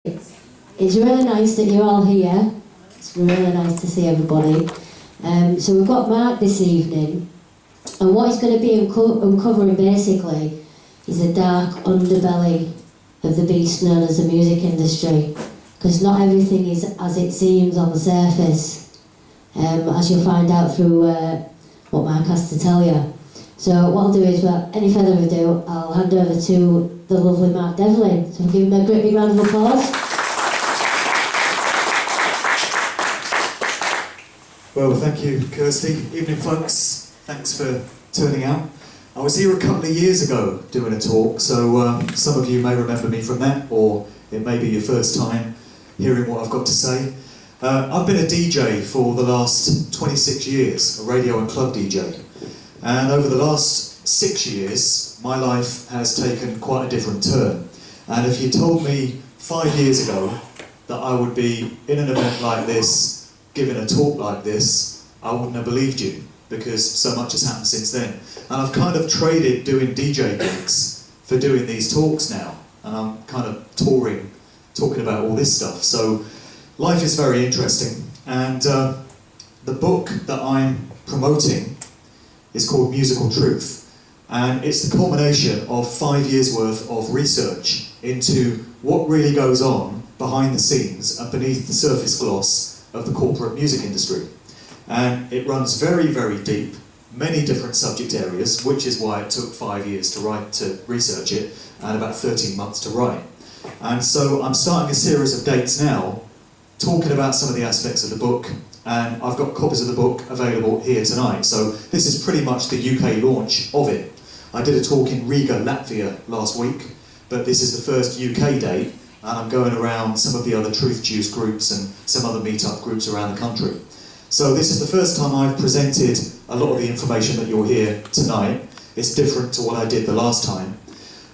It's really nice that you're all here. It's really nice to see everybody. So we've got Mark this evening, and what he's going to be uncovering basically is the dark underbelly of the beast known as the music industry, because not everything is as it seems on the surface, as you'll find out through what Mark has to tell you. So what I'll do is, without any further ado, I'll hand over to the lovely Mark Devlin. So give him a great big round of applause. Well, thank you, Kirsty. Evening, folks. Thanks for turning out. I was here a couple of years ago doing a talk, so some of you may remember me from that, or it may be your first time hearing what I've got to say. I've been a DJ for the last 26 years, a radio and club DJ. And over the last 6 years, my life has taken quite a different turn. And if you told me 5 years ago that I would be in an event like this, giving a talk like this, I wouldn't have believed you, because so much has happened since then. And I've kind of traded doing DJ gigs for doing these talks now, and I'm kind of touring, talking about all this stuff. So life is very interesting, and the book that I'm promoting is called Musical Truth, and it's the culmination of 5 years worth of research into what really goes on behind the scenes and beneath the surface gloss of the corporate music industry. And it runs very, very deep, many different subject areas, which is why it took 5 years to research it, and about 13 months to write. And so I'm starting a series of dates now, talking about some of the aspects of the book, and I've got copies of the book available here tonight. So this is pretty much the UK launch of it. I did a talk in Riga, Latvia last week, but this is the first UK date, and I'm going around some of the other Truth Juice groups and some other meetup groups around the country. So this is the first time I've presented a lot of the information that you'll hear tonight. It's different to what I did the last time.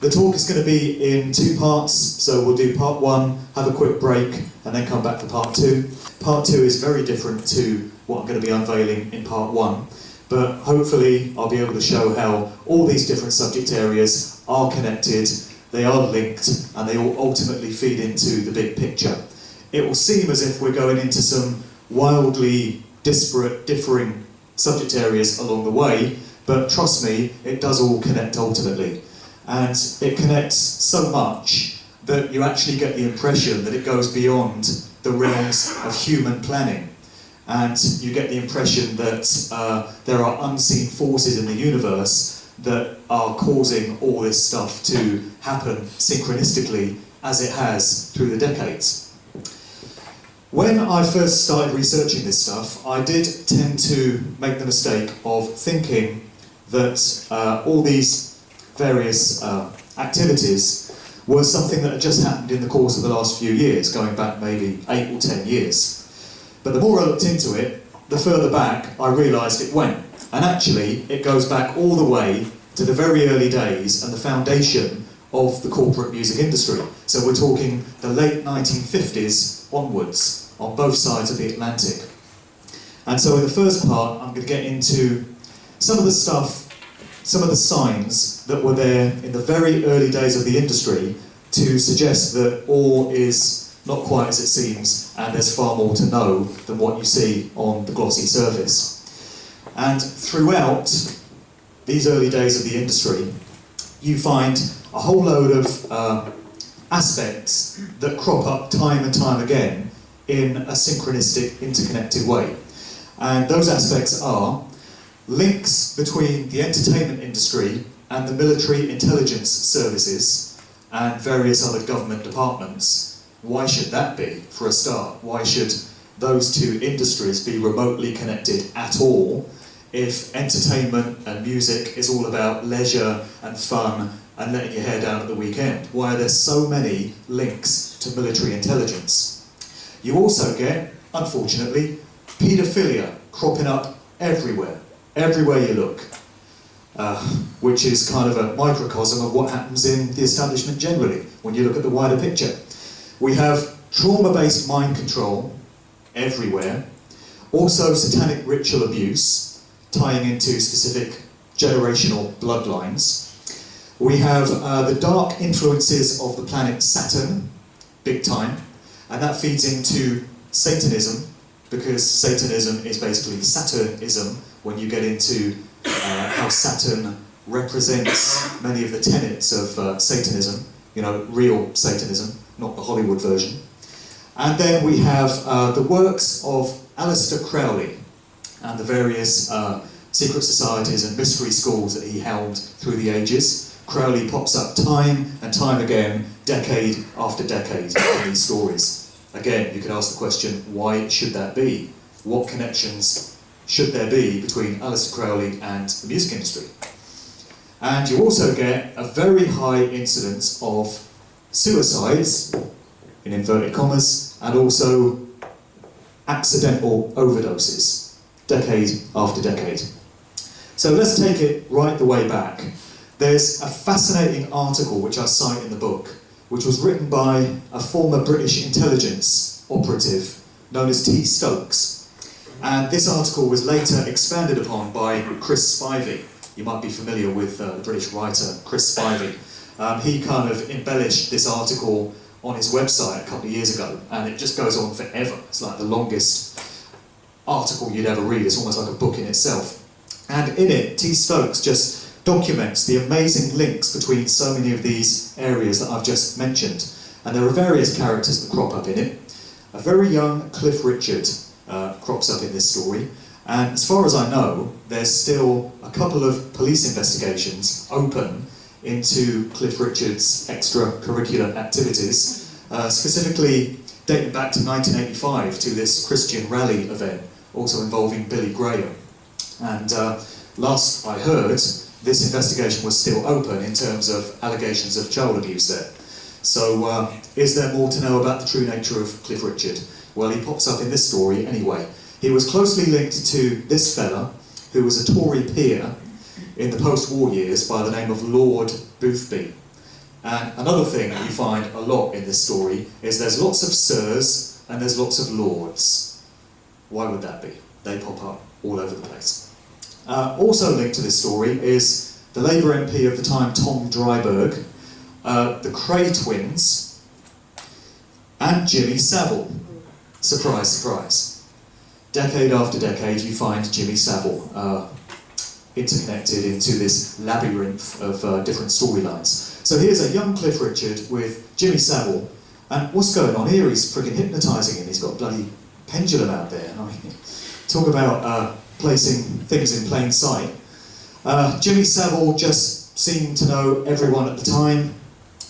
The talk is going to be in 2 parts, so we'll do part 1, have a quick break, and then come back for part 2. Part 2 is very different to what I'm going to be unveiling in part 1, but hopefully I'll be able to show how all these different subject areas are connected, they are linked, and they all ultimately feed into the big picture. It will seem as if we're going into some wildly disparate, differing subject areas along the way, but trust me, it does all connect ultimately. And it connects so much that you actually get the impression that it goes beyond the realms of human planning. And you get the impression that there are unseen forces in the universe that are causing all this stuff to happen synchronistically as it has through the decades. When I first started researching this stuff, I did tend to make the mistake of thinking that all these various activities were something that had just happened in the course of the last few years, going back maybe 8 or 10 years. But the more I looked into it, the further back I realised it went. And actually, it goes back all the way to the very early days and the foundation of the corporate music industry. So we're talking the late 1950s onwards, on both sides of the Atlantic. And so in the first part, I'm going to get into some of the stuff, some of the signs that were there in the very early days of the industry to suggest that all is not quite as it seems, and there's far more to know than what you see on the glossy surface. And throughout these early days of the industry, you find a whole load of aspects that crop up time and time again in a synchronistic, interconnected way. And those aspects are links between the entertainment industry and the military intelligence services and various other government departments. Why should that be, for a start? Why should those two industries be remotely connected at all if entertainment and music is all about leisure and fun and letting your hair down at the weekend? Why are there so many links to military intelligence? You also get, unfortunately, paedophilia cropping up everywhere you look, which is kind of a microcosm of what happens in the establishment generally, when you look at the wider picture. We have trauma-based mind control everywhere, also satanic ritual abuse, tying into specific generational bloodlines. We have the dark influences of the planet Saturn big time, and that feeds into Satanism, because Satanism is basically Saturnism when you get into how Saturn represents many of the tenets of Satanism, you know, real Satanism, not the Hollywood version. And then we have the works of Aleister Crowley and the various secret societies and mystery schools that he held through the ages. Crowley pops up time and time again, decade after decade in these stories. Again, you could ask the question, why should that be? What connections should there be between Aleister Crowley and the music industry? And you also get a very high incidence of suicides, in inverted commas, and also accidental overdoses, decade after decade. So let's take it right the way back. There's a fascinating article which I cite in the book, which was written by a former British intelligence operative known as T. Stokes. And this article was later expanded upon by Chris Spivey. You might be familiar with the British writer Chris Spivey. He kind of embellished this article on his website a couple of years ago, and it just goes on forever. It's like the longest article you'd ever read. It's almost like a book in itself. And in it, T. Stokes just documents the amazing links between so many of these areas that I've just mentioned. And there are various characters that crop up in it. A very young Cliff Richard crops up in this story, and as far as I know, there's still a couple of police investigations open into Cliff Richard's extracurricular activities, specifically dating back to 1985 to this Christian rally event, also involving Billy Graham. And last I heard, this investigation was still open in terms of allegations of child abuse there. So is there more to know about the true nature of Cliff Richard? Well, he pops up in this story anyway. He was closely linked to this fella, who was a Tory peer in the post-war years by the name of Lord Boothby. And another thing that you find a lot in this story is there's lots of sirs and there's lots of lords. Why would that be? They pop up all over the place. Also linked to this story is the Labour MP of the time, Tom Dryburgh, the Kray Twins, and Jimmy Savile. Surprise, surprise. Decade after decade, you find Jimmy Savile interconnected into this labyrinth of different storylines. So here's a young Cliff Richard with Jimmy Savile, and what's going on here? He's freaking hypnotising him. He's got a bloody pendulum out there. I mean, talk about placing things in plain sight. Jimmy Savile just seemed to know everyone at the time.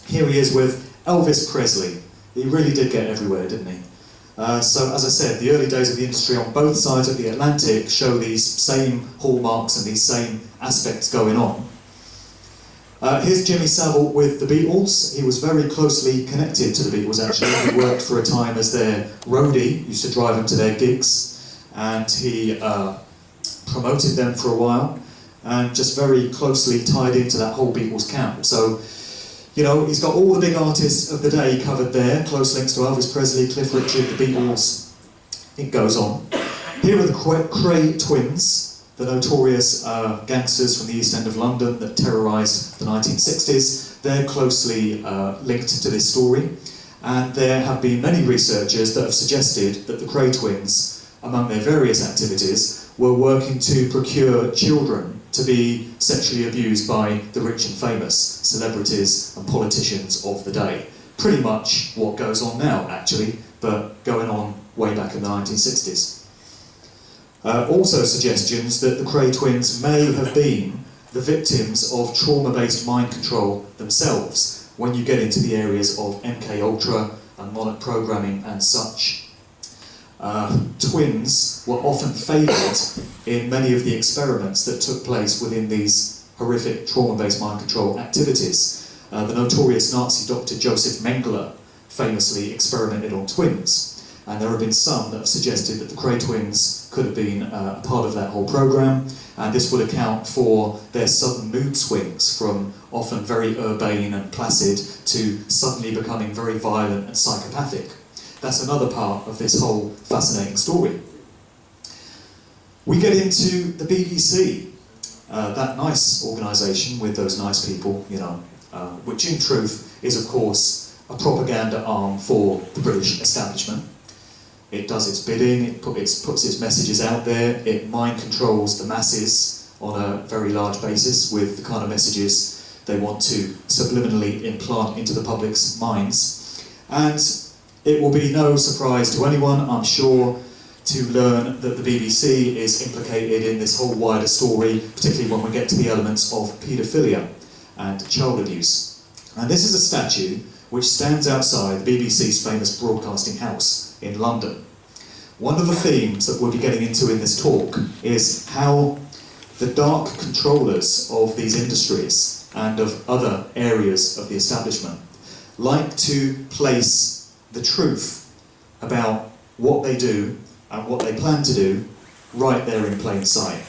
Here he is with Elvis Presley. He really did get everywhere, didn't he? So, as I said, the early days of the industry on both sides of the Atlantic show these same hallmarks and these same aspects going on. Here's Jimmy Savile with the Beatles. He was very closely connected to the Beatles, actually. He worked for a time as their roadie, used to drive them to their gigs, and he promoted them for a while, and just very closely tied into that whole Beatles camp. So, you know, he's got all the big artists of the day covered there, close links to Elvis Presley, Cliff Richard, the Beatles, it goes on. Here are the Kray Twins, the notorious gangsters from the East End of London that terrorised the 1960s. They're closely linked to this story, and there have been many researchers that have suggested that the Kray Twins, among their various activities, were working to procure children to be sexually abused by the rich and famous, celebrities and politicians of the day. Pretty much what goes on now, actually, but going on way back in the 1960s. Also suggestions that the Kray Twins may have been the victims of trauma-based mind control themselves when you get into the areas of MK and monarch programming and such. Twins were often favoured in many of the experiments that took place within these horrific trauma-based mind control activities. The notorious Nazi doctor Joseph Mengele famously experimented on twins, and there have been some that have suggested that the Kray Twins could have been a part of that whole program, and this would account for their sudden mood swings from often very urbane and placid to suddenly becoming very violent and psychopathic. That's another part of this whole fascinating story. We get into the BBC, that nice organisation with those nice people, you know, which in truth is, of course, a propaganda arm for the British establishment. It does its bidding, it puts its messages out there, it mind controls the masses on a very large basis with the kind of messages they want to subliminally implant into the public's minds. And it will be no surprise to anyone, I'm sure, to learn that the BBC is implicated in this whole wider story, particularly when we get to the elements of paedophilia and child abuse. And this is a statue which stands outside the BBC's famous broadcasting house in London. One of the themes that we'll be getting into in this talk is how the dark controllers of these industries and of other areas of the establishment like to place the truth about what they do and what they plan to do right there in plain sight.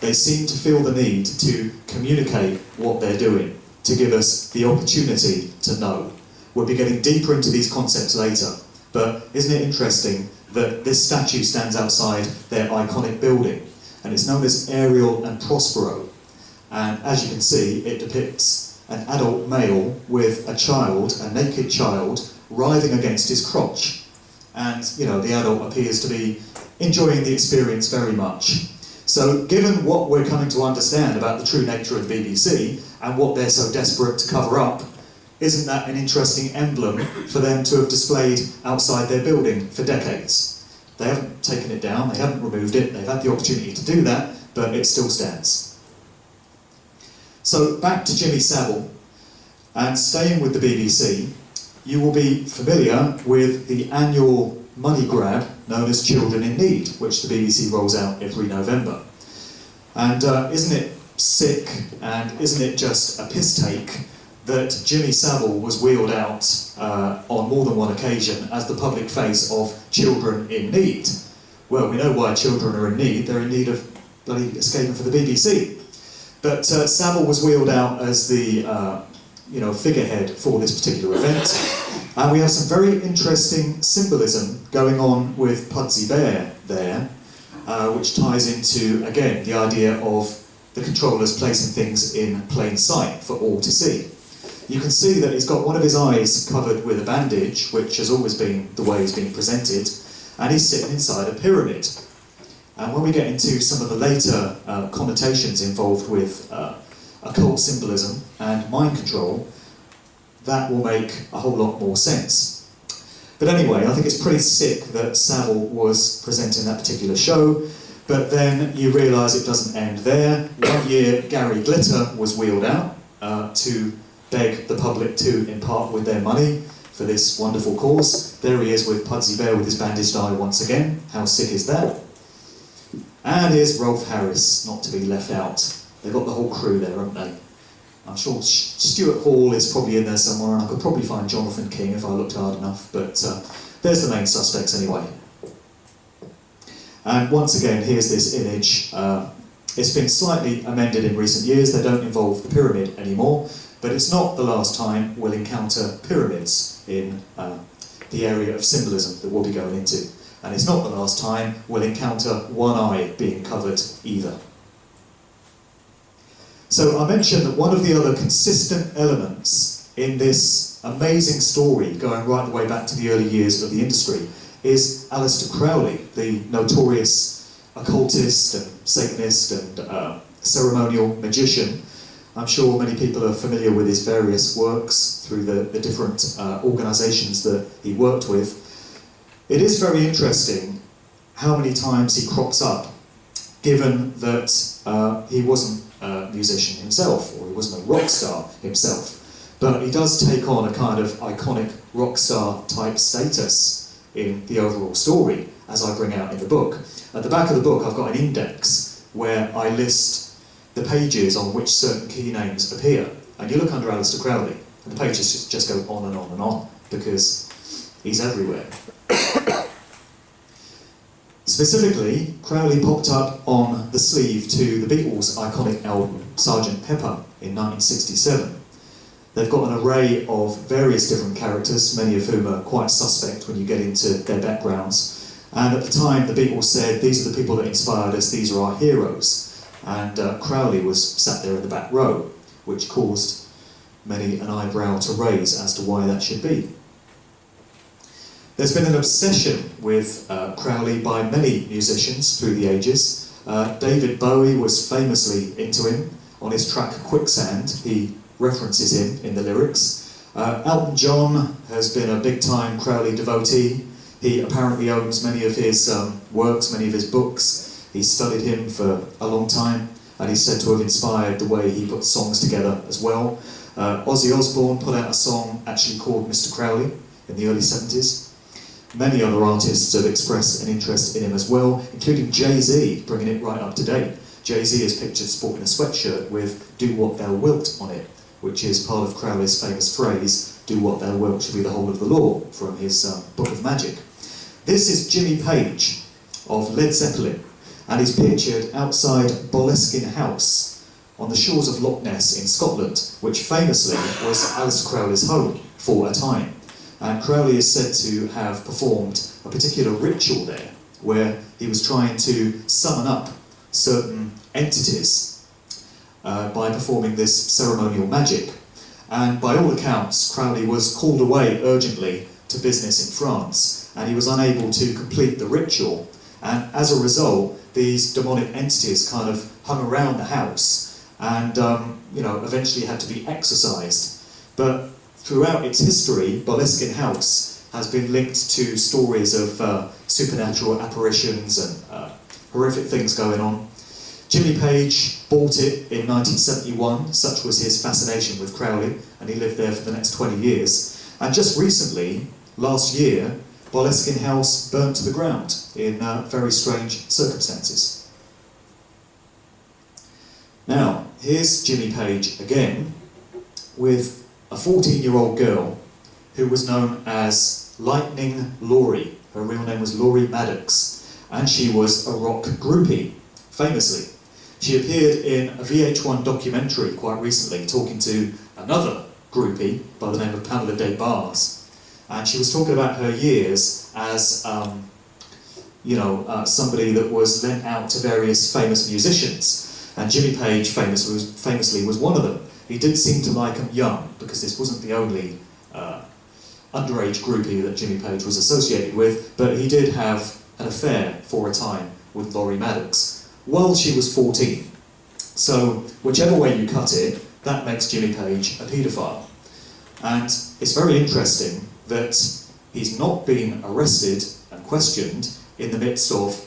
They seem to feel the need to communicate what they're doing, to give us the opportunity to know. We'll be getting deeper into these concepts later, but isn't it interesting that this statue stands outside their iconic building, and it's known as Ariel and Prospero, and as you can see, it depicts an adult male with a child, a naked child, writhing against his crotch. And, the adult appears to be enjoying the experience very much. So, given what we're coming to understand about the true nature of the BBC and what they're so desperate to cover up, isn't that an interesting emblem for them to have displayed outside their building for decades? They haven't taken it down, they haven't removed it, they've had the opportunity to do that, but it still stands. So, back to Jimmy Savile, and staying with the BBC, you will be familiar with the annual money grab known as Children in Need, which the BBC rolls out every November. And isn't it sick, and isn't it just a piss take that Jimmy Savile was wheeled out on more than one occasion as the public face of children in need? Well, we know why children are in need. They're in need of bloody escaping for the BBC. But Savile was wheeled out as the figurehead for this particular event. And we have some very interesting symbolism going on with Pudsey Bear there, which ties into, again, the idea of the controllers placing things in plain sight for all to see. You can see that he's got one of his eyes covered with a bandage, which has always been the way he's been presented, and he's sitting inside a pyramid. And when we get into some of the later connotations involved with occult symbolism and mind control, that will make a whole lot more sense. But anyway, I think it's pretty sick that Savile was presenting that particular show, but then you realise it doesn't end there. One year, Gary Glitter was wheeled out to beg the public to impart with their money for this wonderful cause. There he is with Pudsey Bear with his bandaged eye once again. How sick is that? And here's Rolf Harris, not to be left out. They've got the whole crew there, haven't they? I'm sure Stuart Hall is probably in there somewhere, and I could probably find Jonathan King if I looked hard enough, but there's the main suspects anyway. And once again, here's this image. It's been slightly amended in recent years. They don't involve the pyramid anymore, but it's not the last time we'll encounter pyramids in the area of symbolism that we'll be going into. And it's not the last time we'll encounter one eye being covered either. So I mentioned that one of the other consistent elements in this amazing story, going right the way back to the early years of the industry, is Aleister Crowley, the notorious occultist and Satanist and ceremonial magician. I'm sure many people are familiar with his various works through the different organisations that he worked with. It is very interesting how many times he crops up, given that he wasn't a musician himself, or he wasn't a rock star himself, but he does take on a kind of iconic rock star type status in the overall story, as I bring out in the book. At the back of the book I've got an index where I list the pages on which certain key names appear, and you look under Aleister Crowley and the pages just go on and on and on, because he's everywhere. Specifically, Crowley popped up on the sleeve to the Beatles' iconic album, Sgt. Pepper, in 1967. They've got an array of various different characters, many of whom are quite suspect when you get into their backgrounds. And at the time, the Beatles said, these are the people that inspired us, these are our heroes. And Crowley was sat there in the back row, which caused many an eyebrow to raise as to why that should be. There's been an obsession with Crowley by many musicians through the ages. David Bowie was famously into him. On his track Quicksand, he references him in the lyrics. Elton John has been a big-time Crowley devotee. He apparently owns many of his works, many of his books. He studied him for a long time, and he's said to have inspired the way he puts songs together as well. Ozzy Osbourne put out a song actually called Mr. Crowley in the early 70s. Many other artists have expressed an interest in him as well, including Jay-Z, bringing it right up to date. Jay-Z is pictured sporting a sweatshirt with "Do What Thou Wilt" on it, which is part of Crowley's famous phrase, "Do what thou wilt shall be the whole of the law," from his Book of Magic. This is Jimmy Page of Led Zeppelin, and he's pictured outside Boleskine House on the shores of Loch Ness in Scotland, which famously was Aleister Crowley's home for a time. And Crowley is said to have performed a particular ritual there, where he was trying to summon up certain entities by performing this ceremonial magic. And by all accounts, Crowley was called away urgently to business in France, and he was unable to complete the ritual. And as a result, these demonic entities kind of hung around the house and eventually had to be exorcised. But throughout its history, Boleskine House has been linked to stories of supernatural apparitions and horrific things going on. Jimmy Page bought it in 1971, such was his fascination with Crowley, and he lived there for the next 20 years. And just recently, last year, Boleskine House burnt to the ground in very strange circumstances. Now, here's Jimmy Page again, with a 14-year-old girl who was known as Lightning Laurie. Her real name was Laurie Maddox, and she was a rock groupie, famously. She appeared in a VH1 documentary quite recently, talking to another groupie by the name of Pamela Des Barres, and she was talking about her years as somebody that was lent out to various famous musicians, and Jimmy Page famously was one of them. He did seem to like him young, because this wasn't the only underage groupie that Jimmy Page was associated with, but he did have an affair for a time with Laurie Maddox while she was 14. So, whichever way you cut it, that makes Jimmy Page a paedophile. And it's very interesting that he's not been arrested and questioned in the midst of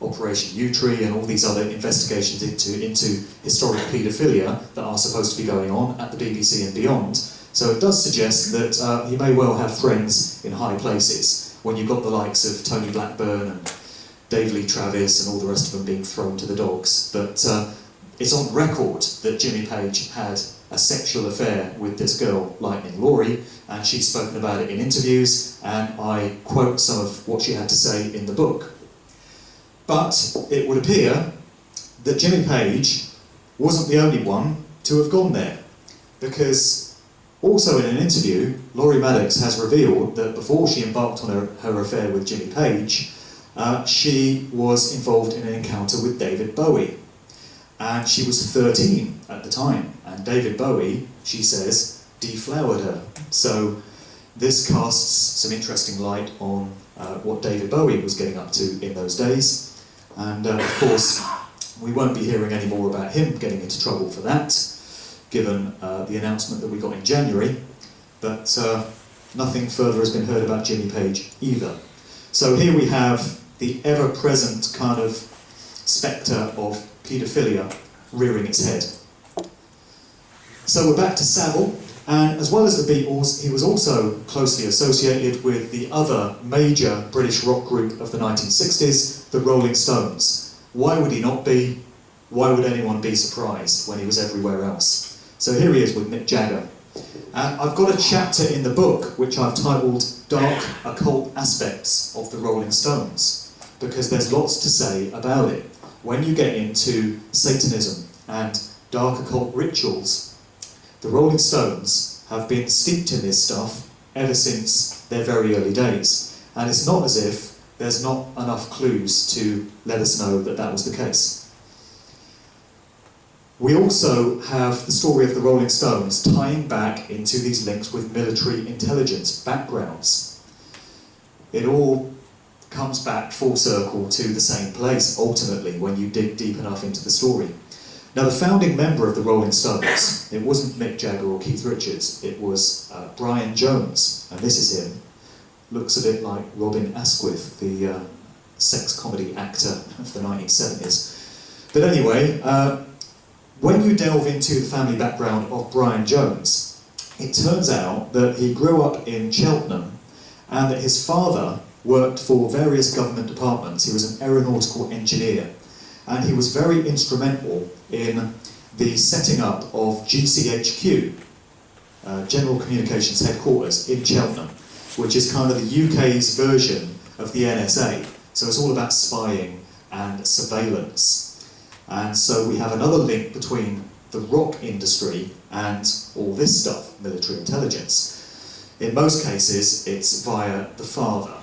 Operation U-Tree and all these other investigations into historic paedophilia that are supposed to be going on at the BBC and beyond. So it does suggest that he may well have friends in high places, when you've got the likes of Tony Blackburn and Dave Lee Travis and all the rest of them being thrown to the dogs. But it's on record that Jimmy Page had a sexual affair with this girl, Lightning Laurie, and she's spoken about it in interviews, and I quote some of what she had to say in the book. But it would appear that Jimmy Page wasn't the only one to have gone there, because also in an interview, Laurie Maddox has revealed that before she embarked on her affair with Jimmy Page, she was involved in an encounter with David Bowie. And she was 13 at the time, and David Bowie, she says, deflowered her. So this casts some interesting light on what David Bowie was getting up to in those days. And of course, we won't be hearing any more about him getting into trouble for that, given the announcement that we got in January. But nothing further has been heard about Jimmy Page either. So here we have the ever-present kind of spectre of paedophilia rearing its head. So we're back to Savile, and as well as the Beatles, he was also closely associated with the other major British rock group of the 1960s, the Rolling Stones. Why would he not be? Why would anyone be surprised when he was everywhere else? So here he is with Mick Jagger. And I've got a chapter in the book which I've titled Dark Occult Aspects of the Rolling Stones, because there's lots to say about it. When you get into Satanism and dark occult rituals, the Rolling Stones have been steeped in this stuff ever since their very early days. And it's not as if there's not enough clues to let us know that that was the case. We also have the story of the Rolling Stones tying back into these links with military intelligence backgrounds. it all comes back full circle to the same place, ultimately, when you dig deep enough into the story. Now, the founding member of the Rolling Stones, it wasn't Mick Jagger or Keith Richards, it was Brian Jones, and this is him. Looks a bit like Robin Asquith, the sex comedy actor of the 1970s. But anyway, when you delve into the family background of Brian Jones, it turns out that he grew up in Cheltenham and that his father worked for various government departments. He was an aeronautical engineer, and he was very instrumental in the setting up of GCHQ, General Communications Headquarters in Cheltenham, which is kind of the UK's version of the NSA. So it's all about spying and surveillance. And so we have another link between the rock industry and all this stuff, military intelligence. In most cases, it's via the father.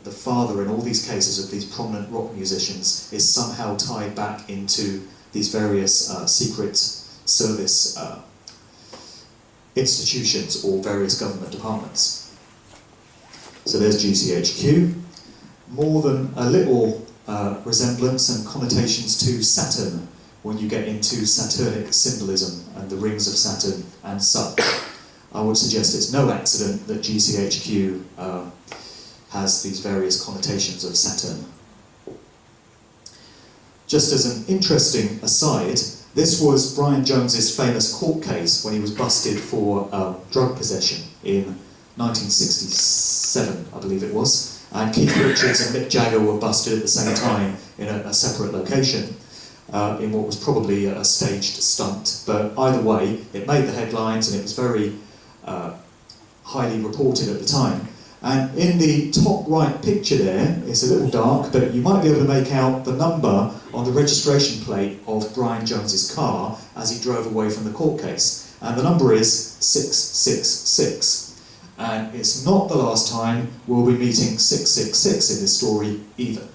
The father, in all these cases of these prominent rock musicians, is somehow tied back into these various secret service institutions or various government departments. So there's GCHQ. More than a little resemblance and connotations to Saturn when you get into Saturnic symbolism and the rings of Saturn and such. I would suggest it's no accident that GCHQ has these various connotations of Saturn. Just as an interesting aside, this was Brian Jones's famous court case when he was busted for drug possession in 1967, I believe it was. And Keith Richards and Mick Jagger were busted at the same time in a separate location, in what was probably a staged stunt. But either way, it made the headlines and it was very highly reported at the time. And in the top right picture there, it's a little dark, but you might be able to make out the number on the registration plate of Brian Jones's car as he drove away from the court case. And the number is 666. And it's not the last time we'll be meeting 666 in this story either.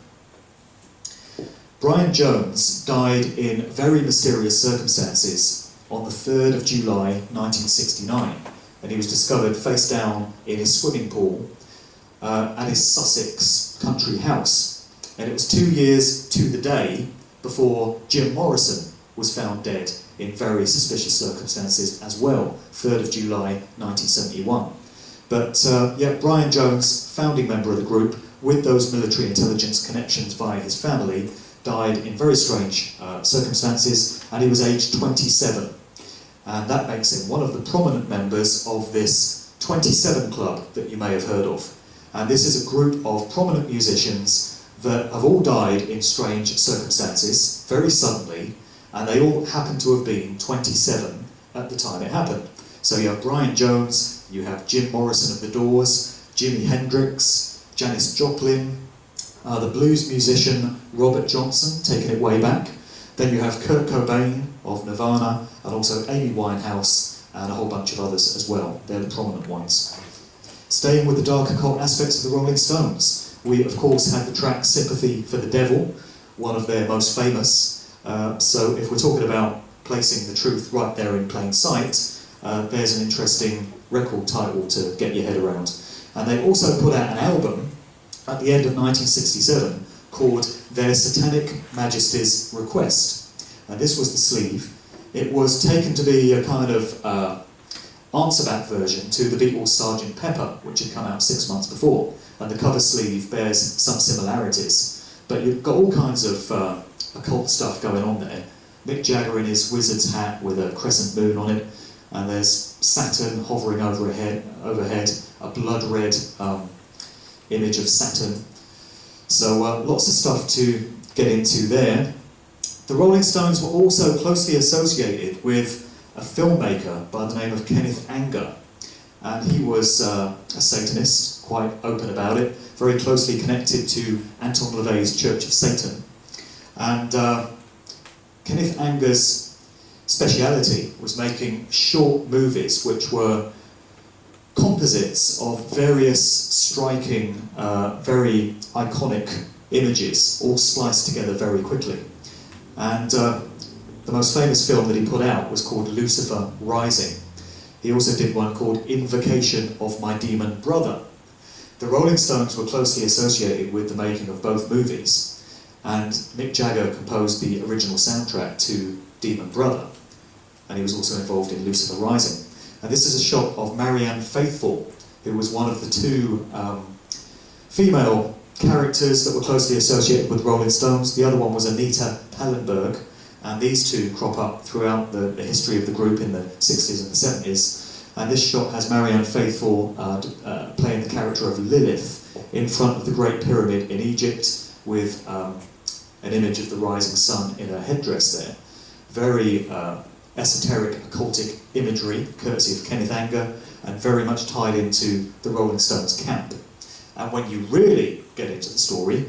Brian Jones died in very mysterious circumstances on the 3rd of July 1969. And he was discovered face down in his swimming pool at his Sussex country house. And it was 2 years to the day before Jim Morrison was found dead in very suspicious circumstances as well, 3rd of July 1971. But yeah, Brian Jones, founding member of the group, with those military intelligence connections via his family, died in very strange circumstances, and he was aged 27. And that makes him one of the prominent members of this 27 Club that you may have heard of. And this is a group of prominent musicians that have all died in strange circumstances, very suddenly, and they all happen to have been 27 at the time it happened. So you have Brian Jones, you have Jim Morrison of The Doors, Jimi Hendrix, Janis Joplin, the blues musician Robert Johnson, taking it way back. Then you have Kurt Cobain of Nirvana, and also Amy Winehouse, and a whole bunch of others as well. They're the prominent ones. Staying with the dark occult aspects of the Rolling Stones, we of course had the track Sympathy for the Devil, one of their most famous. So if we're talking about placing the truth right there in plain sight, there's an interesting record title to get your head around. And they also put out an album at the end of 1967 called Their Satanic Majesty's Request. And this was the sleeve. It was taken to be a kind of answer-back version to the Beatles' Sgt. Pepper, which had come out 6 months before. And the cover sleeve bears some similarities. But you've got all kinds of occult stuff going on there. Mick Jagger in his wizard's hat with a crescent moon on it. And there's Saturn hovering overhead, a blood-red image of Saturn. So lots of stuff to get into there. The Rolling Stones were also closely associated with a filmmaker by the name of Kenneth Anger. And he was a Satanist, quite open about it, very closely connected to Anton LaVey's Church of Satan. And Kenneth Anger's speciality was making short movies which were composites of various striking, very iconic images, all spliced together very quickly. And the most famous film that he put out was called Lucifer Rising. He also did one called Invocation of My Demon Brother. The Rolling Stones were closely associated with the making of both movies, and Mick Jagger composed the original soundtrack to Demon Brother, and he was also involved in Lucifer Rising. And this is a shot of Marianne Faithfull, who was one of the two female characters that were closely associated with Rolling Stones. The other one was Anita Pallenberg, and these two crop up throughout the history of the group in the 60s and the 70s. And this shot has Marianne Faithfull playing the character of Lilith in front of the Great Pyramid in Egypt with an image of the rising sun in her headdress there. Very esoteric, occultic imagery, courtesy of Kenneth Anger, and very much tied into the Rolling Stones camp. And when you really get into the story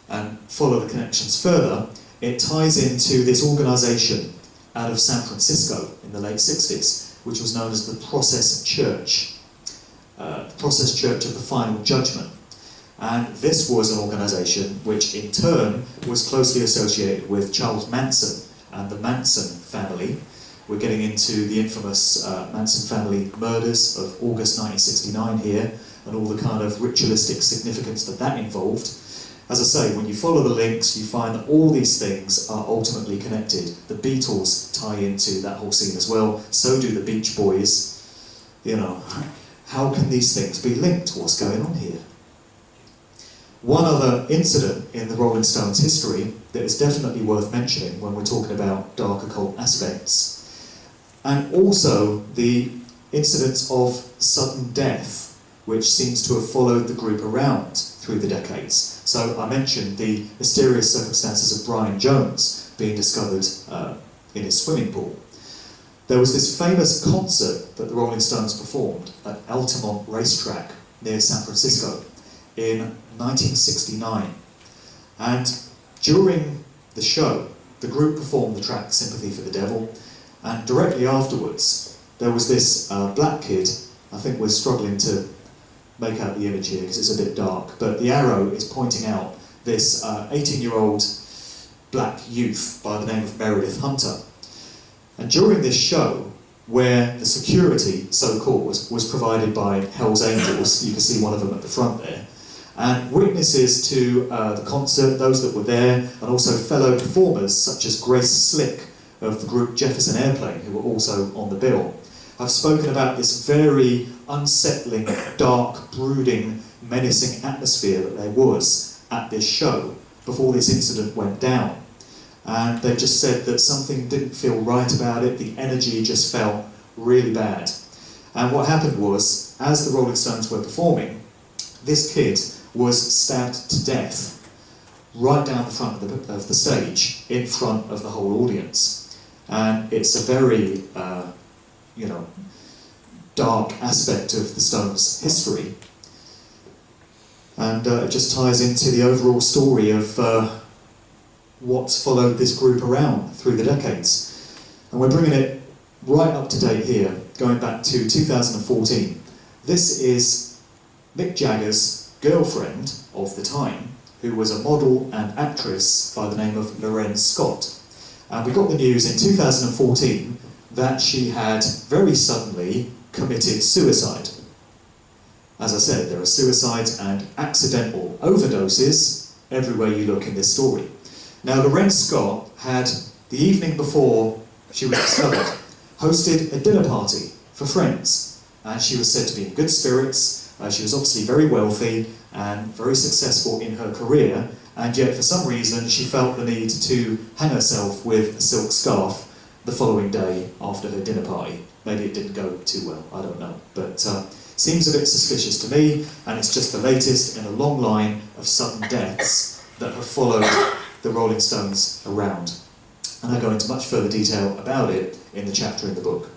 and follow the connections further, it ties into this organisation out of San Francisco in the late 60s, which was known as the Process Church, the Process Church of the Final Judgment. And this was an organisation which in turn was closely associated with Charles Manson and the Manson Family. We're getting into the infamous Manson Family murders of August 1969 here, and all the kind of ritualistic significance that involved. As I say, when you follow the links, you find that all these things are ultimately connected. The Beatles tie into that whole scene as well, so do the Beach Boys. You know, how can these things be linked? What's going on here? One other incident in the Rolling Stones' history that is definitely worth mentioning when we're talking about dark occult aspects, and also the incidents of sudden death, which seems to have followed the group around through the decades. So I mentioned the mysterious circumstances of Brian Jones being discovered in his swimming pool. There was this famous concert that the Rolling Stones performed at Altamont Racetrack near San Francisco in 1969. And during the show, the group performed the track Sympathy for the Devil, and directly afterwards there was this black kid. I think we're struggling to make out the image here because it's a bit dark, but the arrow is pointing out this 18-year-old black youth by the name of Meredith Hunter. And during this show, where the security, so-called, was provided by Hell's Angels, you can see one of them at the front there, and witnesses to the concert, those that were there, and also fellow performers such as Grace Slick of the group Jefferson Airplane, who were also on the bill, I've spoken about this very unsettling, dark, brooding, menacing atmosphere that there was at this show before this incident went down. And they just said that something didn't feel right about it, the energy just felt really bad. And what happened was, as the Rolling Stones were performing, this kid was stabbed to death right down the front of the stage, in front of the whole audience. And it's a very dark aspect of the Stones' history, and it just ties into the overall story of what's followed this group around through the decades. And we're bringing it right up to date here, going back to 2014. This is Mick Jagger's girlfriend of the time, who was a model and actress by the name of Lorraine Scott. And we got the news in 2014 that she had very suddenly committed suicide. As I said, there are suicides and accidental overdoses everywhere you look in this story. Now, Lorraine Scott had, the evening before she was discovered, hosted a dinner party for friends, and she was said to be in good spirits. She was obviously very wealthy and very successful in her career, and yet for some reason she felt the need to hang herself with a silk scarf the following day after her dinner party. Maybe it didn't go too well, I don't know. But seems a bit suspicious to me, and it's just the latest in a long line of sudden deaths that have followed the Rolling Stones around. And I go into much further detail about it in the chapter in the book.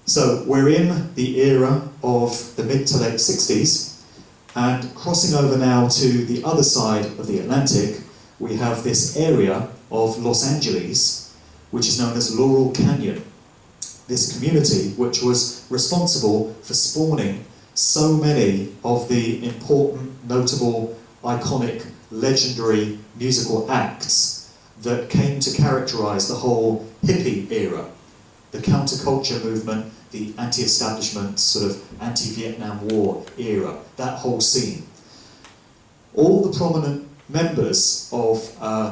So we're in the era of the mid to late 60s, and crossing over now to the other side of the Atlantic, we have this area of Los Angeles, which is known as Laurel Canyon. This community, which was responsible for spawning so many of the important, notable, iconic, legendary musical acts that came to characterize the whole hippie era, the counterculture movement, the anti-establishment, sort of anti-Vietnam War era, that whole scene. All the prominent members of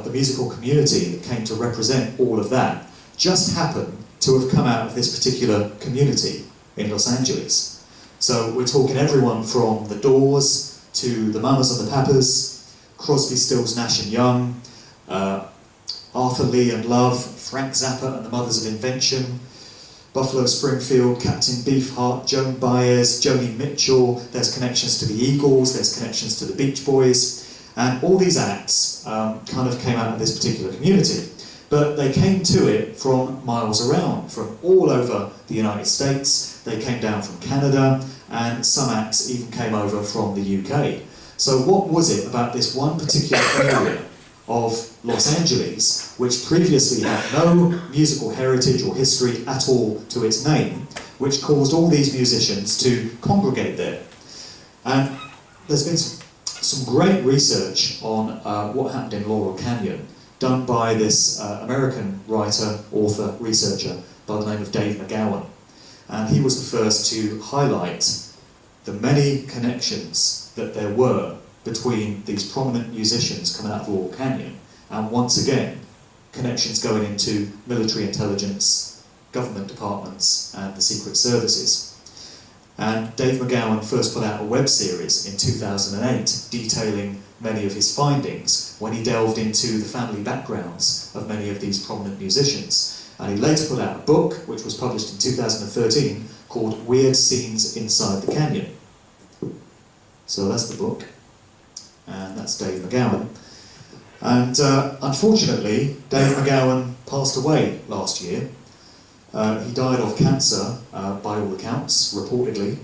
the musical community that came to represent all of that just happened to have come out of this particular community in Los Angeles. So we're talking everyone from the Doors to the Mamas and the Papas, Crosby, Stills, Nash and Young, Arthur Lee and Love, Frank Zappa and the Mothers of Invention, Buffalo Springfield, Captain Beefheart, Joan Baez, Joni Mitchell. There's connections to the Eagles, there's connections to the Beach Boys, and all these acts kind of came out of this particular community. But they came to it from miles around, from all over the United States. They came down from Canada, and some acts even came over from the UK. So what was it about this one particular area of Los Angeles, which previously had no musical heritage or history at all to its name, which caused all these musicians to congregate there? And there's been some great research on what happened in Laurel Canyon, done by this American writer, author, researcher by the name of Dave McGowan. And he was the first to highlight the many connections that there were between these prominent musicians coming out of Laurel Canyon, and once again, connections going into military intelligence, government departments, and the secret services. And Dave McGowan first put out a web series in 2008 detailing many of his findings when he delved into the family backgrounds of many of these prominent musicians. And he later put out a book, which was published in 2013, called Weird Scenes Inside the Canyon. So that's the book, and that's Dave McGowan. And unfortunately, Dave McGowan passed away last year. He died of cancer, by all accounts, reportedly,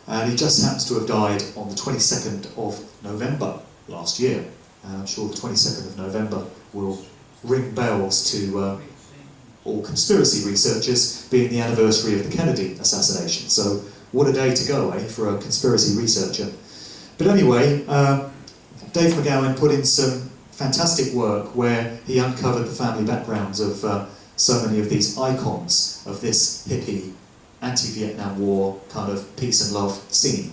and he just happens to have died on the 22nd of November last year. And I'm sure the 22nd of November will ring bells to all conspiracy researchers, being the anniversary of the Kennedy assassination. So what a day to go, eh, for a conspiracy researcher. But anyway, Dave McGowan put in some fantastic work where he uncovered the family backgrounds of so many of these icons of this hippie, anti-Vietnam War kind of peace and love scene.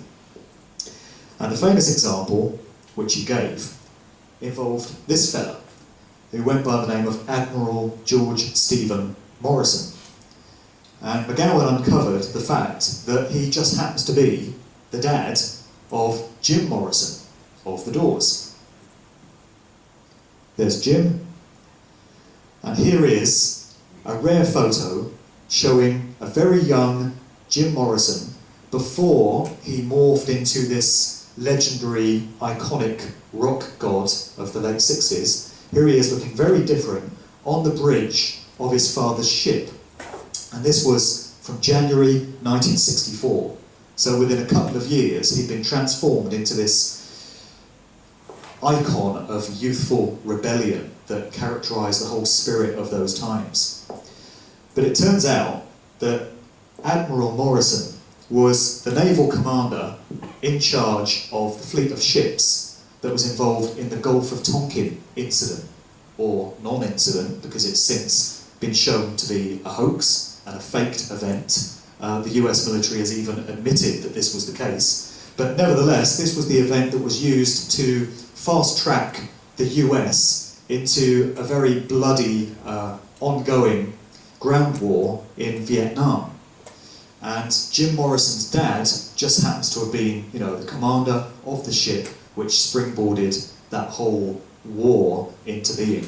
And the famous example, which he gave, involved this fella, who went by the name of Admiral George Stephen Morrison. And McGowan uncovered the fact that he just happens to be the dad of Jim Morrison of the Doors. There's Jim, and here is a rare photo showing a very young Jim Morrison before he morphed into this legendary, iconic rock god of the late 60s. Here he is looking very different on the bridge of his father's ship. And this was from January 1964. So within a couple of years, he'd been transformed into this icon of youthful rebellion that characterised the whole spirit of those times. But it turns out that Admiral Morrison was the naval commander in charge of the fleet of ships that was involved in the Gulf of Tonkin incident, or non-incident, because it's since been shown to be a hoax and a faked event. The US military has even admitted that this was the case. But nevertheless, this was the event that was used to fast-track the US into a very bloody, ongoing ground war in Vietnam. And Jim Morrison's dad just happens to have been, the commander of the ship which springboarded that whole war into being.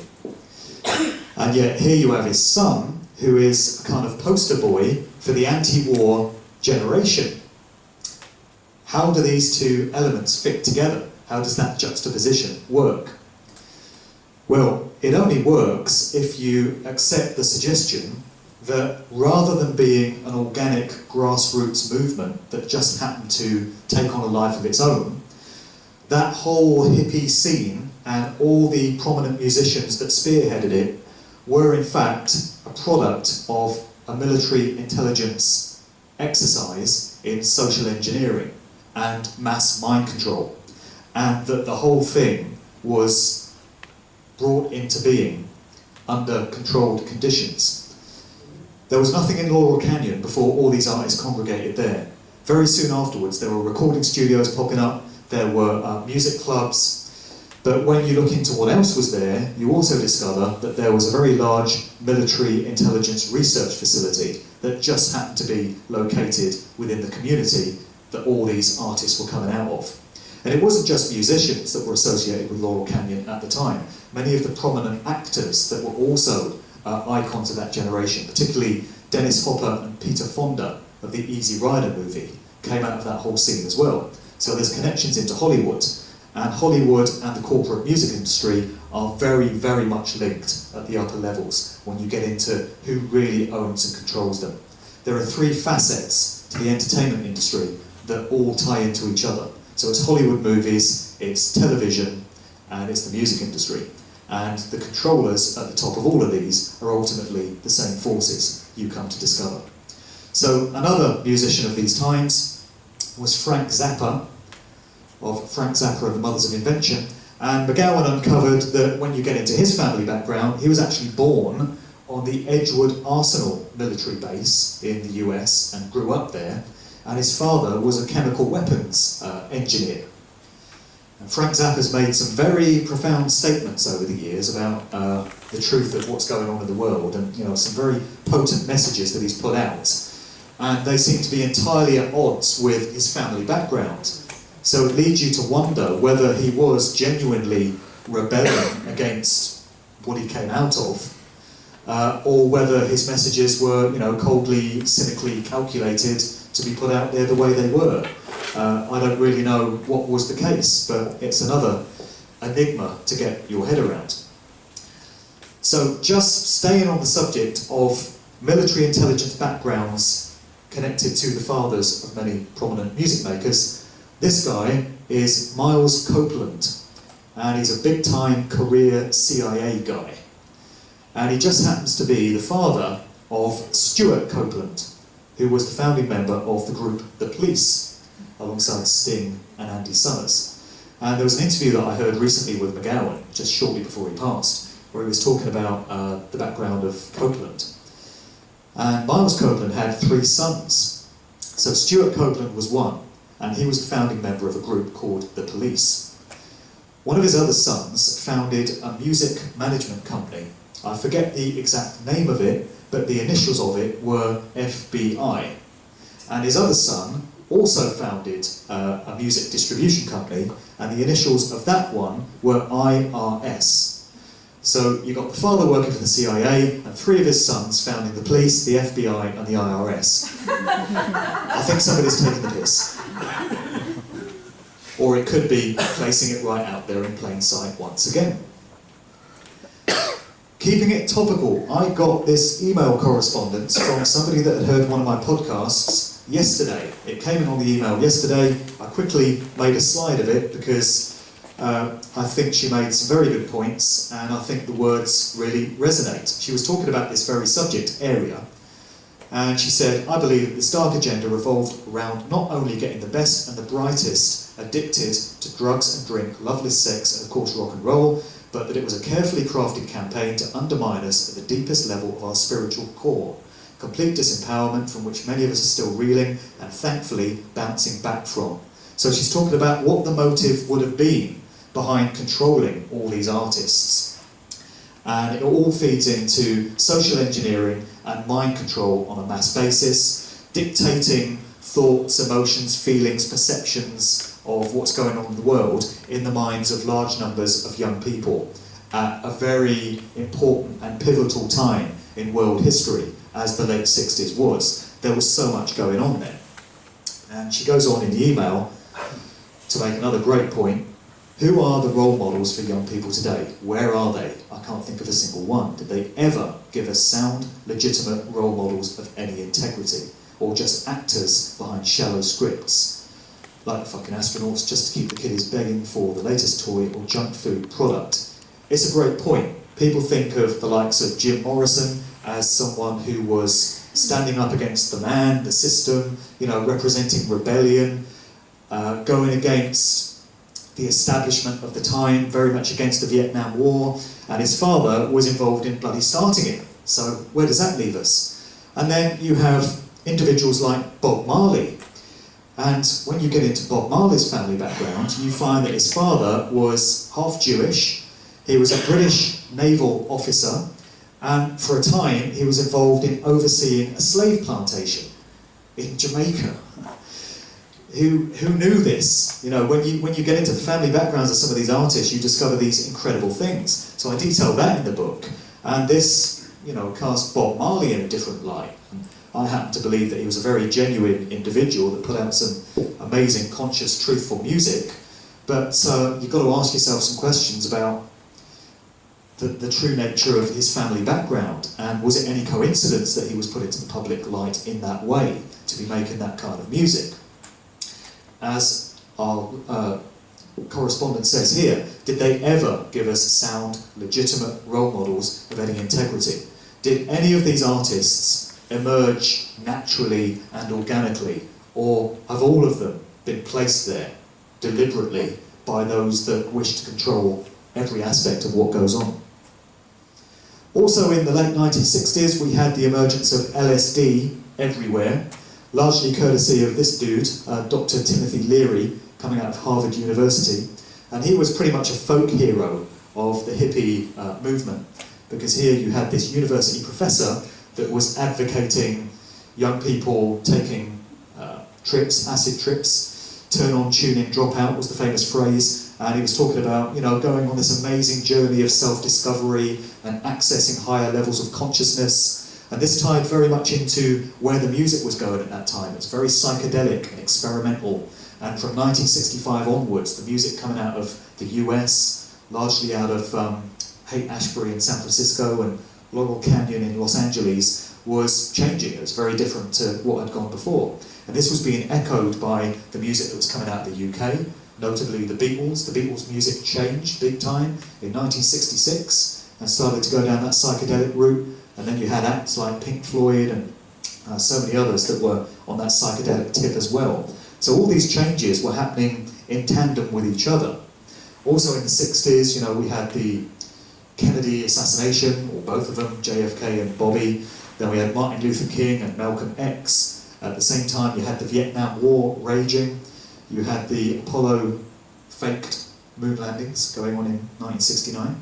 And yet here you have his son, who is a kind of poster boy for the anti-war generation. How do these two elements fit together? How does that juxtaposition work? Well, it only works if you accept the suggestion that rather than being an organic grassroots movement that just happened to take on a life of its own, that whole hippie scene and all the prominent musicians that spearheaded it were in fact a product of a military intelligence exercise in social engineering and mass mind control, and that the whole thing was brought into being under controlled conditions. There was nothing in Laurel Canyon before all these artists congregated there. Very soon afterwards, there were recording studios popping up, there were music clubs, but when you look into what else was there, you also discover that there was a very large military intelligence research facility that just happened to be located within the community that all these artists were coming out of. And it wasn't just musicians that were associated with Laurel Canyon at the time. Many of the prominent actors that were also icons of that generation, particularly Dennis Hopper and Peter Fonda of the Easy Rider movie, came out of that whole scene as well. So there's connections into Hollywood, and Hollywood and the corporate music industry are very, very much linked at the upper levels when you get into who really owns and controls them. There are three facets to the entertainment industry that all tie into each other. So it's Hollywood movies, it's television, and it's the music industry. And the controllers at the top of all of these are ultimately the same forces you come to discover. So another musician of these times was Frank Zappa, of Frank Zappa and the Mothers of Invention. And McGowan uncovered that when you get into his family background, he was actually born on the Edgewood Arsenal military base in the US and grew up there. And his father was a chemical weapons engineer. And Frank Zappa's made some very profound statements over the years about the truth of what's going on in the world, and some very potent messages that he's put out. And they seem to be entirely at odds with his family background. So it leads you to wonder whether he was genuinely rebelling against what he came out of, or whether his messages were, coldly, cynically calculated to be put out there the way they were. I don't really know what was the case, but it's another enigma to get your head around. So just staying on the subject of military intelligence backgrounds connected to the fathers of many prominent music makers, this guy is Miles Copeland, and he's a big-time career CIA guy. And he just happens to be the father of Stuart Copeland, who was the founding member of the group The Police, alongside Sting and Andy Summers. And there was an interview that I heard recently with McGowan, just shortly before he passed, where he was talking about the background of Copeland. And Miles Copeland had 3 sons. So Stuart Copeland was one, and he was the founding member of a group called The Police. One of his other sons founded a music management company. I forget the exact name of it, but the initials of it were FBI. And his other son also founded a music distribution company, and the initials of that one were IRS. So you've got the father working for the CIA, and 3 of his sons founding the police, the FBI, and the IRS. I think somebody's taking the piss. Or it could be placing it right out there in plain sight once again. Keeping it topical, I got this email correspondence from somebody that had heard one of my podcasts yesterday. It came in on the email yesterday. I quickly made a slide of it because I think she made some very good points, and I think the words really resonate. She was talking about this very subject area, and she said, I believe that this dark agenda revolved around not only getting the best and the brightest addicted to drugs and drink, loveless sex, and of course rock and roll, but that it was a carefully crafted campaign to undermine us at the deepest level of our spiritual core. Complete disempowerment from which many of us are still reeling and thankfully bouncing back from. So she's talking about what the motive would have been behind controlling all these artists. And it all feeds into social engineering and mind control on a mass basis, dictating thoughts, emotions, feelings, perceptions of what's going on in the world in the minds of large numbers of young people at a very important and pivotal time in world history, as the late 60s was. There was so much going on there. And she goes on in the email to make another great point. Who are the role models for young people today? Where are they? I can't think of a single one. Did they ever give us sound, legitimate role models of any integrity? Or just actors behind shallow scripts? Like the fucking astronauts, just to keep the kiddies begging for the latest toy or junk food product. It's a great point. People think of the likes of Jim Morrison as someone who was standing up against the man, the system, representing rebellion, going against the establishment of the time, very much against the Vietnam War, and his father was involved in bloody starting it. So where does that leave us? And then you have individuals like Bob Marley. And when you get into Bob Marley's family background, you find that his father was half Jewish, he was a British naval officer, and for a time he was involved in overseeing a slave plantation in Jamaica. Who knew this? You know, when you get into the family backgrounds of some of these artists, you discover these incredible things. So I detail that in the book, and this, you know, cast Bob Marley in a different light. I happen to believe that he was a very genuine individual that put out some amazing, conscious, truthful music. But you've got to ask yourself some questions about the true nature of his family background, and was it any coincidence that he was put into the public light in that way to be making that kind of music? As our correspondent says here, did they ever give us sound, legitimate role models of any integrity? Did any of these artists emerge naturally and organically, or have all of them been placed there deliberately by those that wish to control every aspect of what goes on? Also in the late 1960s we had the emergence of LSD everywhere, largely courtesy of this dude, Dr. Timothy Leary, coming out of Harvard University, and he was pretty much a folk hero of the hippie movement, because here you had this university professor that was advocating young people taking trips, acid trips, turn on, tune in, drop out was the famous phrase, and he was talking about, you know, going on this amazing journey of self-discovery and accessing higher levels of consciousness. And this tied very much into where the music was going at that time. It's very psychedelic and experimental. And from 1965 onwards, the music coming out of the US, largely out of Haight-Ashbury in San Francisco and Laurel Canyon in Los Angeles, was changing. It was very different to what had gone before. And this was being echoed by the music that was coming out of the UK, notably the Beatles. The Beatles' music changed big time in 1966 and started to go down that psychedelic route. And then you had acts like Pink Floyd and so many others that were on that psychedelic tip as well. So all these changes were happening in tandem with each other. Also in the 60s, you know, we had the Kennedy assassination, or both of them, JFK and Bowie. Then we had Martin Luther King and Malcolm X. At the same time, you had the Vietnam War raging. You had the Apollo faked moon landings going on in 1969.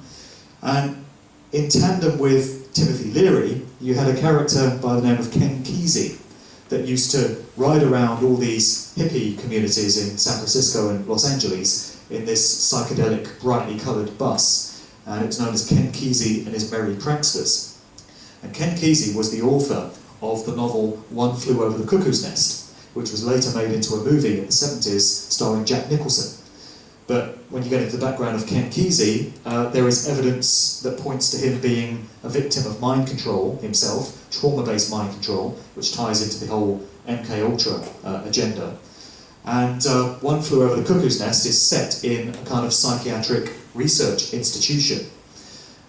And in tandem with Timothy Leary, you had a character by the name of Ken Kesey that used to ride around all these hippie communities in San Francisco and Los Angeles in this psychedelic, brightly coloured bus. And it was known as Ken Kesey and his Merry Pranksters. And Ken Kesey was the author of the novel One Flew Over the Cuckoo's Nest, which was later made into a movie in the 70s starring Jack Nicholson. But when you get into the background of Ken Kesey, there is evidence that points to him being a victim of mind control himself, trauma-based mind control, which ties into the whole MKUltra agenda. And One Flew Over the Cuckoo's Nest is set in a kind of psychiatric research institution.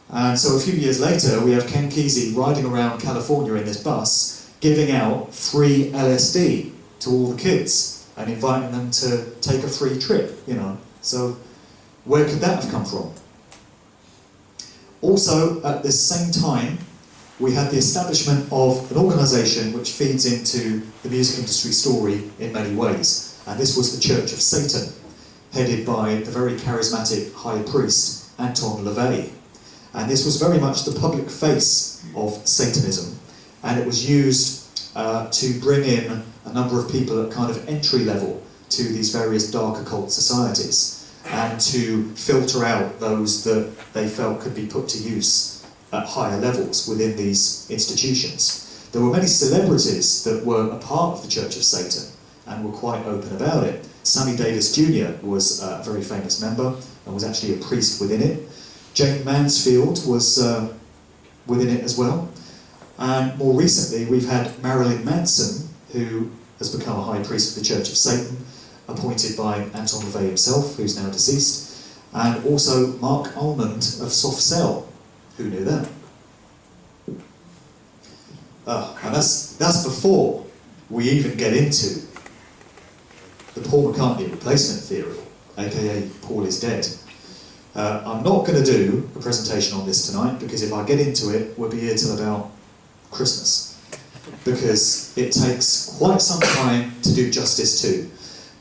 And so a few years later, we have Ken Kesey riding around California in this bus, giving out free LSD to all the kids and inviting them to take a free trip, you know. So where could that have come from? Also, at the same time, we had the establishment of an organisation which feeds into the music industry story in many ways. And this was the Church of Satan, headed by the very charismatic high priest, Anton LaVey. And this was very much the public face of Satanism. And it was used to bring in a number of people at kind of entry level to these various dark occult societies, and to filter out those that they felt could be put to use at higher levels within these institutions. There were many celebrities that were a part of the Church of Satan and were quite open about it. Sammy Davis Jr. was a very famous member and was actually a priest within it. Jane Mansfield was within it as well. And more recently, we've had Marilyn Manson, who has become a high priest of the Church of Satan, appointed by Anton LaVey himself, who's now deceased, and also Mark Almond of Soft Cell. Who knew that? And that's before we even get into the Paul McCartney replacement theory, aka Paul is dead. I'm not going to do a presentation on this tonight, because if I get into it, we'll be here till about Christmas. because it takes quite some time to do justice to.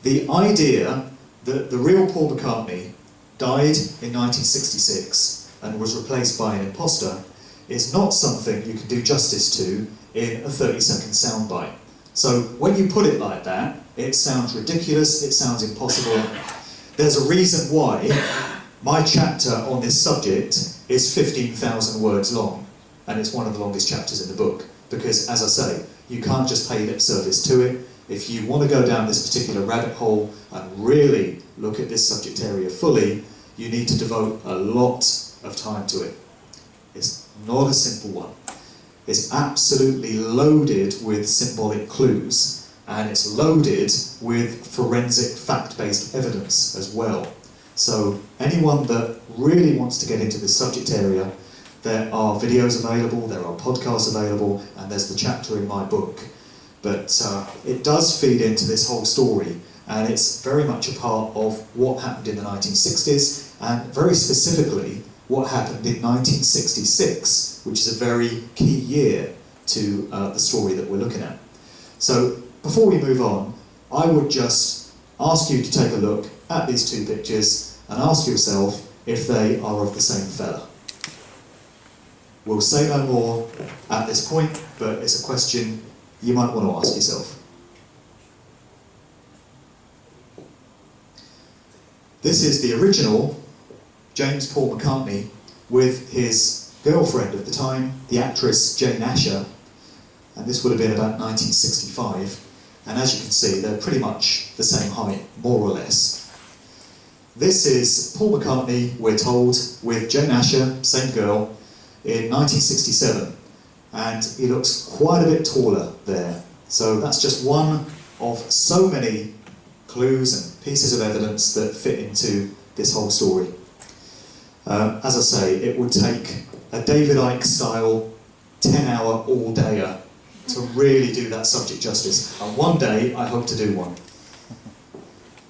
The idea that the real Paul McCartney died in 1966 and was replaced by an imposter is not something you can do justice to in a 30-second soundbite. So when you put it like that, it sounds ridiculous, it sounds impossible. There's a reason why my chapter on this subject is 15,000 words long, and it's one of the longest chapters in the book, because, as I say, you can't just pay lip service to it. If you want to go down this particular rabbit hole and really look at this subject area fully, you need to devote a lot of time to it. It's not a simple one. It's absolutely loaded with symbolic clues, and it's loaded with forensic fact-based evidence as well. So anyone that really wants to get into this subject area, there are videos available, there are podcasts available, and there's the chapter in my book. But it does feed into this whole story, and it's very much a part of what happened in the 1960s, and very specifically what happened in 1966, which is a very key year to the story that we're looking at. So before we move on, I would just ask you to take a look at these two pictures and ask yourself if they are of the same fella. We'll say no more at this point, but it's a question you might want to ask yourself. This is the original James Paul McCartney with his girlfriend at the time, the actress Jane Asher, and this would have been about 1965, and as you can see, they're pretty much the same height, more or less. This is Paul McCartney, we're told, with Jane Asher, same girl, in 1967, and he looks quite a bit taller there. So that's just one of so many clues and pieces of evidence that fit into this whole story. As I say, it would take a David Icke style 10-hour all-dayer to really do that subject justice, and one day I hope to do one.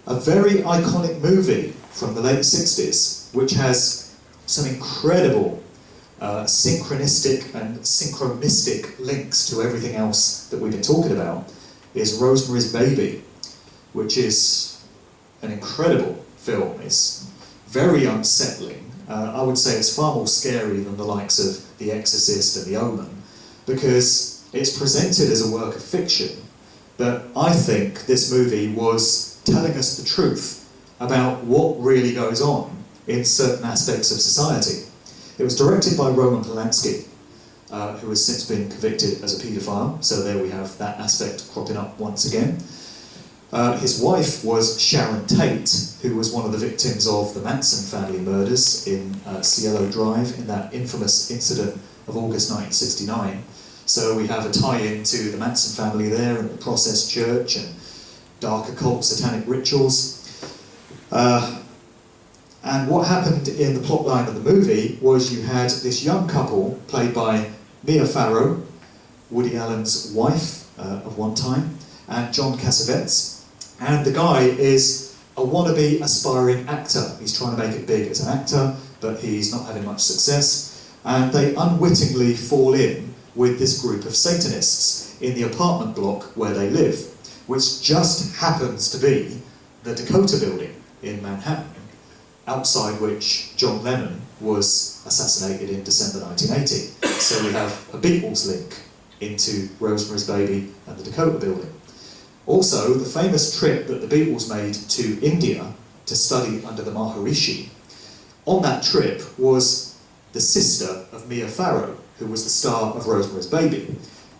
A very iconic movie from the late 60s, which has some incredible synchronistic and synchronistic links to everything else that we've been talking about, is Rosemary's Baby, which is an incredible film. It's very unsettling. I would say it's far more scary than the likes of The Exorcist and The Omen, because it's presented as a work of fiction, but I think this movie was telling us the truth about what really goes on in certain aspects of society. It was directed by Roman Polanski, who has since been convicted as a paedophile, so there we have that aspect cropping up once again. His wife was Sharon Tate, who was one of the victims of the Manson family murders in Cielo Drive, in that infamous incident of August 1969. So we have a tie-in to the Manson family there, and the Process Church, and dark occult satanic rituals. And what happened in the plotline of the movie was you had this young couple, played by Mia Farrow, Woody Allen's wife of one time, and John Cassavetes. And the guy is a wannabe aspiring actor. He's trying to make it big as an actor, but he's not having much success. And they unwittingly fall in with this group of Satanists in the apartment block where they live, which just happens to be the Dakota Building in Manhattan, outside which John Lennon was assassinated in December 1980. So we have a Beatles link into Rosemary's Baby and the Dakota Building. Also, the famous trip that the Beatles made to India to study under the Maharishi, on that trip was the sister of Mia Farrow, who was the star of Rosemary's Baby,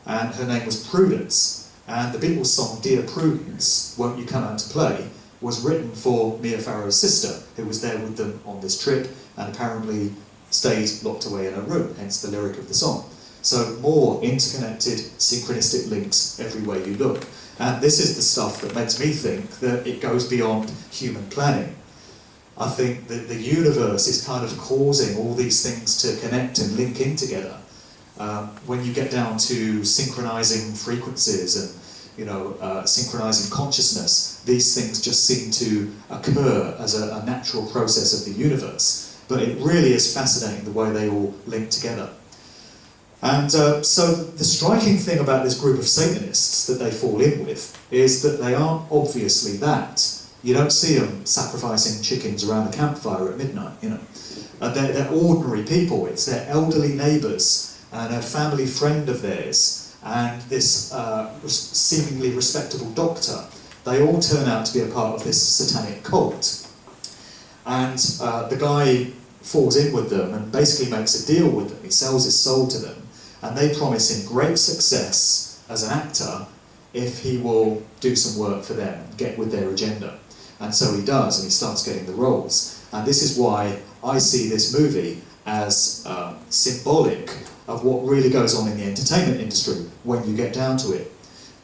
and her name was Prudence, and the Beatles song Dear Prudence, Won't You Come Out to Play, was written for Mia Farrow's sister, who was there with them on this trip, and apparently stayed locked away in her room, hence the lyric of the song. So more interconnected, synchronistic links everywhere you look. And this is the stuff that makes me think that it goes beyond human planning. I think that the universe is kind of causing all these things to connect and link in together. When you get down to synchronizing frequencies and synchronizing consciousness, these things just seem to occur as a natural process of the universe. But it really is fascinating the way they all link together. And so the striking thing about this group of Satanists that they fall in with is that they aren't obviously that. You don't see them sacrificing chickens around the campfire at midnight, you know. They're ordinary people. It's their elderly neighbours and a family friend of theirs and this seemingly respectable doctor. They all turn out to be a part of this satanic cult. And the guy falls in with them and basically makes a deal with them. He sells his soul to them. And they promise him great success as an actor if he will do some work for them and get with their agenda. And so he does, and he starts getting the roles. And this is why I see this movie as symbolic of what really goes on in the entertainment industry when you get down to it.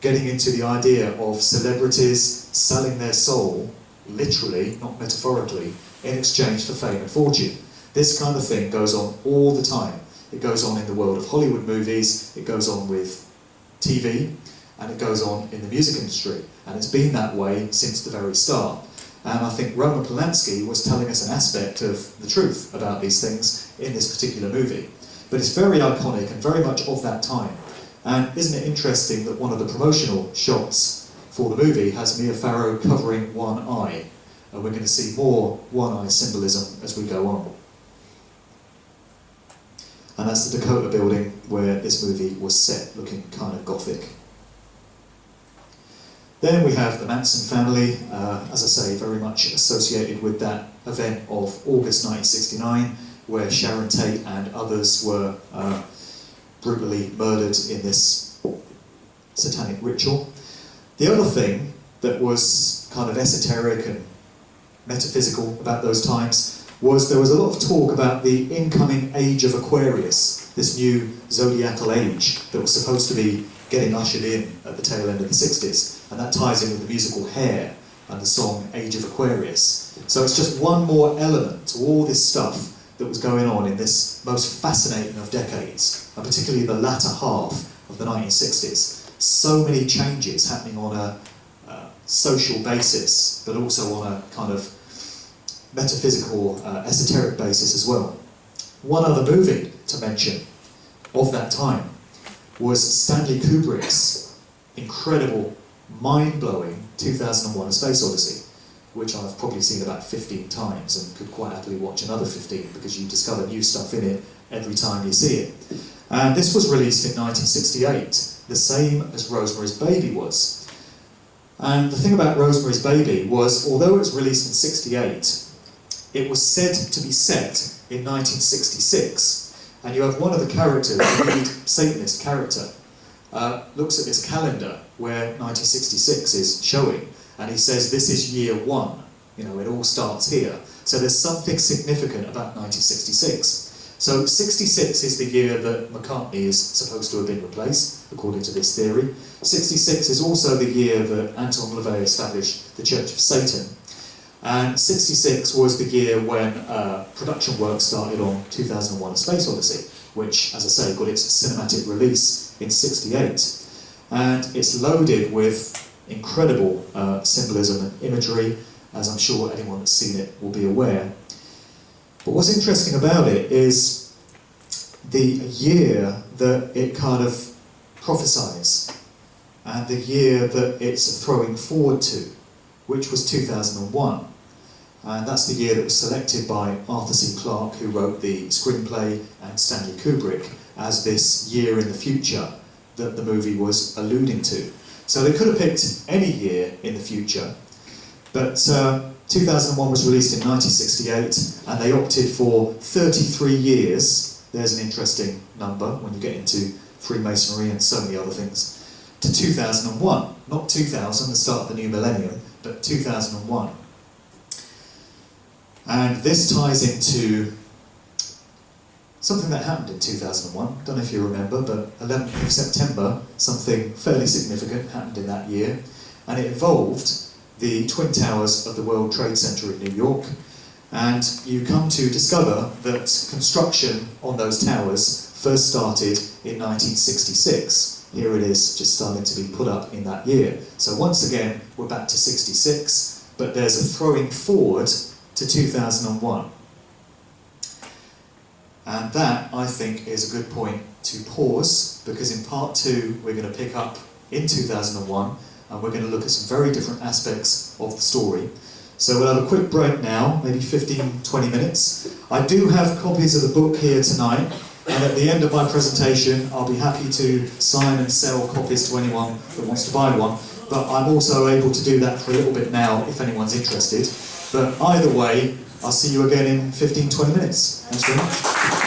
Getting into the idea of celebrities selling their soul, literally, not metaphorically, in exchange for fame and fortune. This kind of thing goes on all the time. It goes on in the world of Hollywood movies, it goes on with TV, and it goes on in the music industry. And it's been that way since the very start. And I think Roman Polanski was telling us an aspect of the truth about these things in this particular movie. But it's very iconic and very much of that time. And isn't it interesting that one of the promotional shots for the movie has Mia Farrow covering one eye? And we're going to see more one-eye symbolism as we go on. And that's the Dakota building where this movie was set, looking kind of gothic. Then we have the Manson Family, as I say, very much associated with that event of August 1969, where Sharon Tate and others were brutally murdered in this satanic ritual. The other thing that was kind of esoteric and metaphysical about those times was there was a lot of talk about the incoming age of Aquarius, this new zodiacal age that was supposed to be getting ushered in at the tail end of the 60s, and that ties in with the musical Hair and the song Age of Aquarius. So it's just one more element to all this stuff that was going on in this most fascinating of decades, and particularly the latter half of the 1960s. So many changes happening on a social basis, but also on a kind of metaphysical, esoteric basis as well. One other movie to mention of that time was Stanley Kubrick's incredible, mind-blowing 2001: A Space Odyssey, which I've probably seen about 15 times and could quite happily watch another 15 because you discover new stuff in it every time you see it. And this was released in 1968, the same as Rosemary's Baby was. And the thing about Rosemary's Baby was, although it was released in 68, it was said to be set in 1966. And you have one of the characters, the lead Satanist character, looks at this calendar where 1966 is showing, and he says, this is year one. You know, it all starts here. So there's something significant about 1966. So 66 is the year that McCartney is supposed to have been replaced, according to this theory. 66 is also the year that Anton LaVey established the Church of Satan. And 66 was the year when production work started on 2001: A Space Odyssey, which, as I say, got its cinematic release in 68. And it's loaded with incredible symbolism and imagery, as I'm sure anyone that's seen it will be aware. But what's interesting about it is the year that it kind of prophesies, and the year that it's throwing forward to, which was 2001. And that's the year that was selected by Arthur C. Clarke, who wrote the screenplay, and Stanley Kubrick, as this year in the future that the movie was alluding to. So they could have picked any year in the future, but 2001 was released in 1968, and they opted for 33 years, there's an interesting number when you get into Freemasonry and so many other things, to 2001, not 2000, the start of the new millennium, but 2001. And this ties into something that happened in 2001. I don't know if you remember, but 11th of September, something fairly significant happened in that year, and it involved the Twin Towers of the World Trade Center in New York. And you come to discover that construction on those towers first started in 1966. Here it is, just starting to be put up in that year. So once again, we're back to 66, but there's a throwing forward to 2001. And that, I think, is a good point to pause, because in part 2 we're going to pick up in 2001 and we're going to look at some very different aspects of the story. So we'll have a quick break now, maybe 15-20 minutes. I do have copies of the book here tonight, and at the end of my presentation I'll be happy to sign and sell copies to anyone that wants to buy one, but I'm also able to do that for a little bit now if anyone's interested. But either way, I'll see you again in 15-20 minutes. Thanks very much.